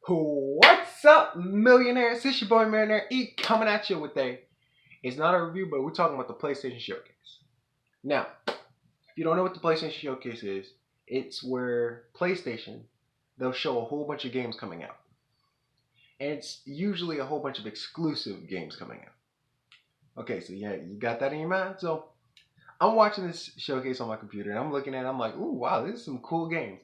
What's up, millionaires? It's your boy Millionaire E coming at you with it's not a review, but we're talking about the PlayStation Showcase. Now, if you don't know what the PlayStation Showcase is, it's where PlayStation, they'll show a whole bunch of games coming out. And it's usually a whole bunch of exclusive games coming out. Okay, so yeah, you got that in your mind? So, I'm watching this showcase on my computer and I'm looking at it, I'm like, ooh, wow, this is some cool games.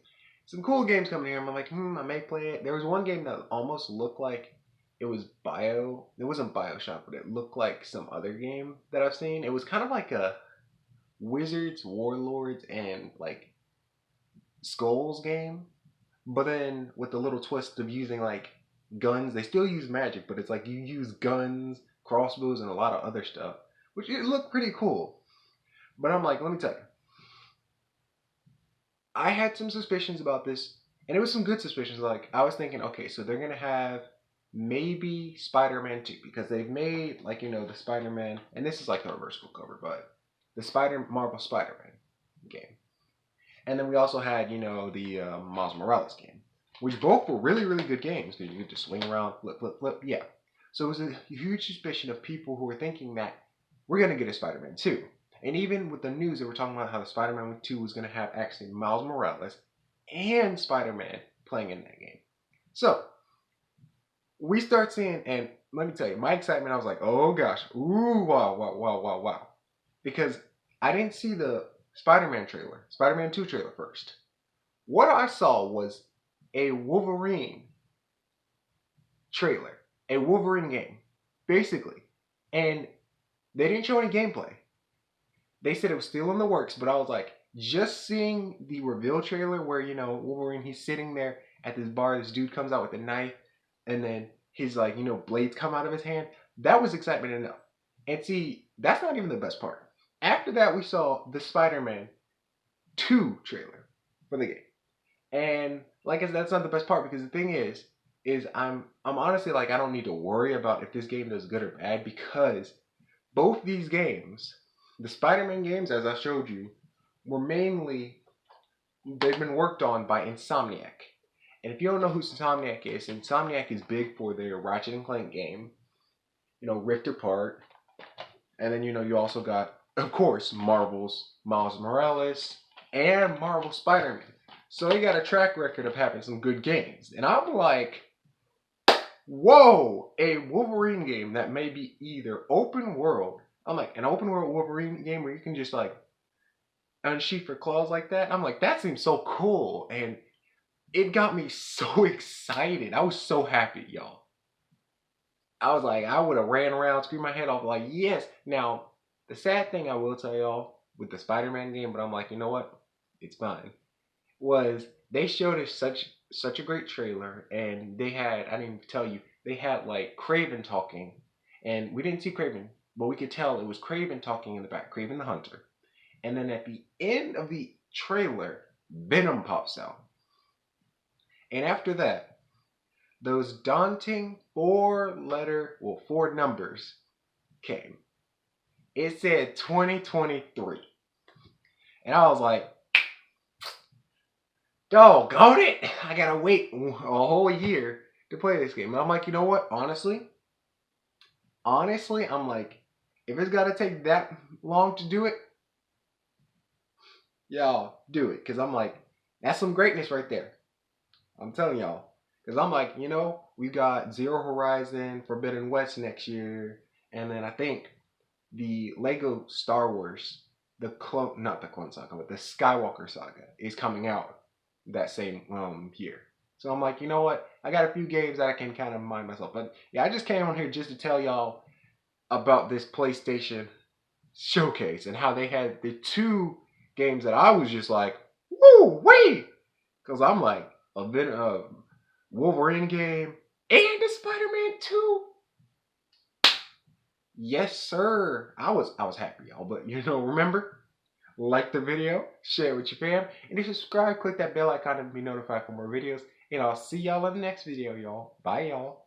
Some cool games coming here. I'm like, I may play it. There was one game that almost looked like it was it wasn't Bioshock, but it looked like some other game that I've seen. It was kind of like a Wizards, Warlords, and like Skulls game. But then with the little twist of using like guns, they still use magic, but it's like you use guns, crossbows, and a lot of other stuff, which it looked pretty cool. But I'm like, let me tell you, I had some suspicions about this, and it was some good suspicions. Like I was thinking, okay, so they're gonna have maybe Spider-Man 2 because they've made like the Spider-Man, and this is like the reversible cover, but the Marvel Spider-Man game, and then we also had the Miles Morales game, which both were really really good games because you could just swing around, flip flip flip, yeah. So it was a huge suspicion of people who were thinking that we're gonna get a Spider-Man 2. And even with the news, they were talking about how the Spider-Man 2 was going to have actually Miles Morales and Spider-Man playing in that game. So, we start seeing, and let me tell you, my excitement, I was like, oh gosh, ooh, wow, wow, wow, wow, wow. Because I didn't see the Spider-Man 2 trailer first. What I saw was a Wolverine trailer, a Wolverine game, basically. And they didn't show any gameplay. They said it was still in the works, but I was like, just seeing the reveal trailer where, Wolverine, he's sitting there at this bar, this dude comes out with a knife, and then his, like, blades come out of his hand. That was excitement enough. And see, that's not even the best part. After that, we saw the Spider-Man 2 trailer for the game. And like I said, that's not the best part because the thing is I'm honestly like, I don't need to worry about if this game does good or bad because both these games, the Spider-Man games, as I showed you, were mainly, they've been worked on by Insomniac. And if you don't know who Insomniac is big for their Ratchet and Clank game, Rift Apart. And then, you also got, of course, Marvel's Miles Morales and Marvel Spider-Man. So they got a track record of having some good games. And I'm like, whoa, a Wolverine game that may be either open world. I'm like, an open world Wolverine game where you can just like unsheath your claws like that. I'm like, that seems so cool. And it got me so excited. I was so happy, y'all. I was like, I would have ran around, screamed my head off, like, yes. Now, the sad thing I will tell y'all with the Spider-Man game, but I'm like, you know what? It's fine. Was they showed us such a great trailer, and they had, I didn't even tell you, they had like Craven talking, and we didn't see Craven, but we could tell it was Craven talking in the back, Craven the Hunter. And then at the end of the trailer, Venom pops out. And after that, those daunting four numbers came. It said 2023. And I was like, doggone it, I gotta wait a whole year to play this game. And I'm like, you know what? Honestly, I'm like, if it's gotta take that long to do it, y'all do it. Because I'm like, that's some greatness right there. I'm telling y'all. Because I'm like, we got Zero Horizon, Forbidden West next year. And then I think the Lego Star Wars, not the Clone Saga, but the Skywalker Saga is coming out that same year. So I'm like, you know what? I got a few games that I can kind of remind myself. But yeah, I just came on here just to tell y'all about this PlayStation showcase and how they had the two games that I was just like, woo wee! Because I'm like, a bit of Wolverine game and a Spider-Man 2. Yes, sir. I was happy, y'all. But remember, like the video, share it with your fam, and if you subscribe, click that bell icon to be notified for more videos. And I'll see y'all in the next video, y'all. Bye, y'all.